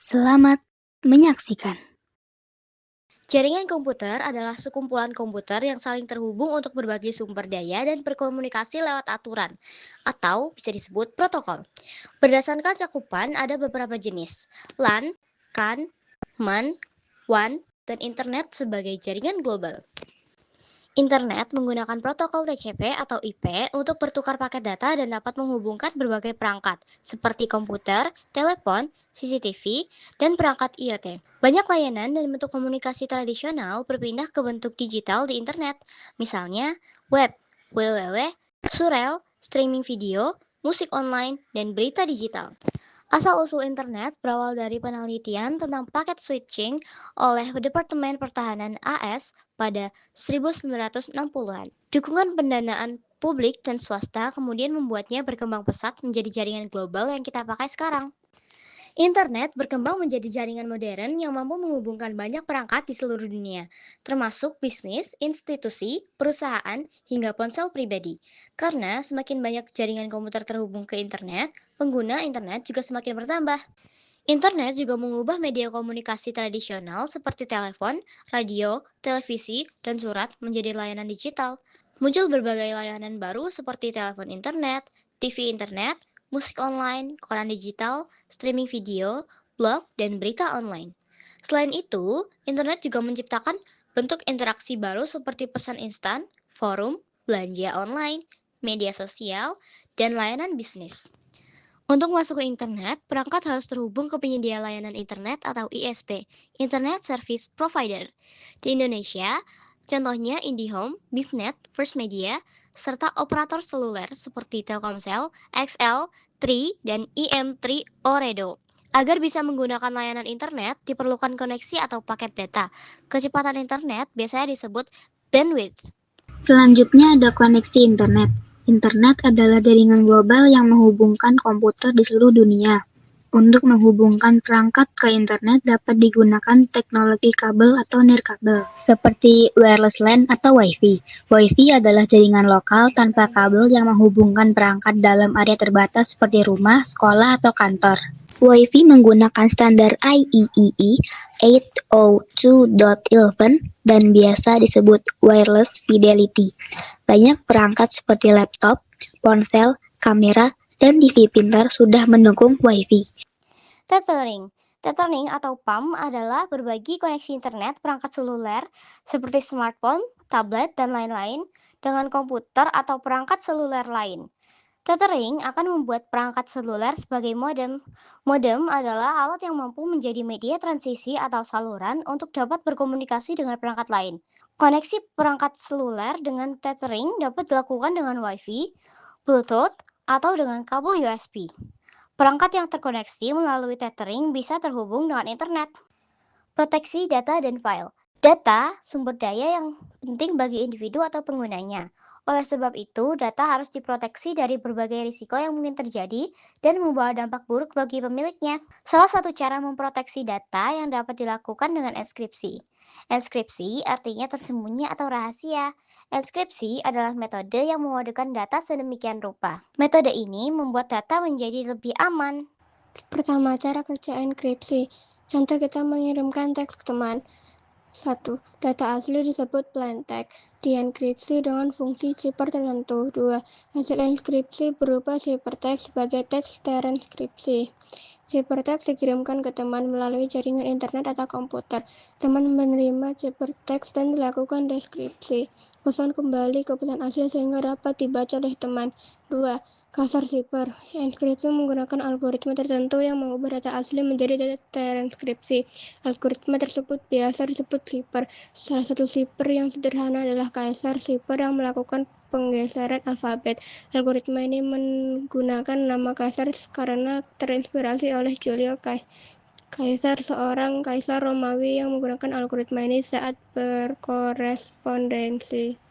Selamat menyaksikan. Jaringan komputer adalah sekumpulan komputer yang saling terhubung untuk berbagi sumber daya dan berkomunikasi lewat aturan, atau bisa disebut protokol. Berdasarkan cakupan, ada beberapa jenis: LAN, CAN, MAN, WAN, dan Internet sebagai jaringan global. Internet menggunakan protokol TCP atau IP untuk bertukar paket data dan dapat menghubungkan berbagai perangkat, seperti komputer, telepon, CCTV, dan perangkat IoT. Banyak layanan dan bentuk komunikasi tradisional berpindah ke bentuk digital di internet, misalnya web, www, surel, streaming video, musik online, dan berita digital. Asal-usul internet berawal dari penelitian tentang paket switching oleh Departemen Pertahanan AS pada 1960-an. Dukungan pendanaan publik dan swasta kemudian membuatnya berkembang pesat menjadi jaringan global yang kita pakai sekarang. Internet berkembang menjadi jaringan modern yang mampu menghubungkan banyak perangkat di seluruh dunia, termasuk bisnis, institusi, perusahaan, hingga ponsel pribadi. Karena semakin banyak jaringan komputer terhubung ke internet, pengguna internet juga semakin bertambah. Internet juga mengubah media komunikasi tradisional seperti telepon, radio, televisi, dan surat menjadi layanan digital. Muncul berbagai layanan baru seperti telepon internet, TV internet, musik online, koran digital, streaming video, blog, dan berita online. Selain itu, internet juga menciptakan bentuk interaksi baru seperti pesan instan, forum, belanja online, media sosial, dan layanan bisnis. Untuk masuk ke internet, perangkat harus terhubung ke penyedia layanan internet atau ISP, Internet Service Provider. Di Indonesia, contohnya IndiHome, Biznet, First Media, serta operator seluler seperti Telkomsel, XL, Tri, dan IM3 Ooredoo. Agar bisa menggunakan layanan internet, diperlukan koneksi atau paket data. Kecepatan internet biasanya disebut bandwidth. Selanjutnya ada koneksi internet. Internet adalah jaringan global yang menghubungkan komputer di seluruh dunia. Untuk menghubungkan perangkat ke internet dapat digunakan teknologi kabel atau nirkabel, seperti wireless LAN atau Wi-Fi. Wi-Fi adalah jaringan lokal tanpa kabel yang menghubungkan perangkat dalam area terbatas seperti rumah, sekolah, atau kantor. Wi-Fi menggunakan standar IEEE 802.11 dan biasa disebut wireless fidelity. Banyak perangkat seperti laptop, ponsel, kamera, dan TV pintar sudah mendukung Wi-Fi. Tethering. Tethering atau PAM adalah berbagi koneksi internet perangkat seluler seperti smartphone, tablet, dan lain-lain dengan komputer atau perangkat seluler lain. Tethering akan membuat perangkat seluler sebagai modem. Modem adalah alat yang mampu menjadi media transisi atau saluran untuk dapat berkomunikasi dengan perangkat lain. Koneksi perangkat seluler dengan tethering dapat dilakukan dengan Wi-Fi, Bluetooth, atau dengan kabel USB. Perangkat yang terkoneksi melalui tethering bisa terhubung dengan internet. Proteksi data dan file. Data, sumber daya yang penting bagi individu atau penggunanya. Oleh sebab itu, data harus diproteksi dari berbagai risiko yang mungkin terjadi dan membawa dampak buruk bagi pemiliknya. Salah satu cara memproteksi data yang dapat dilakukan dengan enkripsi. Enkripsi artinya tersembunyi atau rahasia. Enkripsi adalah metode yang memodekan data sedemikian rupa. Metode ini membuat data menjadi lebih aman. Pertama, cara kerja enkripsi. Contoh, kita mengirimkan teks ke teman. 1. Data asli disebut plain text, dienkripsi dengan fungsi cipher tertentu. 2. Hasil enkripsi berupa ciphertext sebagai teks terenkripsi. Ciphertext dikirimkan ke teman melalui jaringan internet atau komputer. Teman menerima ciphertext dan dilakukan deskripsi. Pesan kembali ke pesan asli sehingga dapat dibaca oleh teman. 2. Kasar cipher. Enkripsi menggunakan algoritma tertentu yang mengubah data asli menjadi data terenkripsi. Algoritma tersebut biasa disebut cipher. Salah satu cipher yang sederhana adalah Kasar cipher yang melakukan penggeseran alfabet. Algoritma ini menggunakan nama Kaisar karena terinspirasi oleh Julio Kaisar, seorang kaisar Romawi yang menggunakan algoritma ini saat berkorespondensi.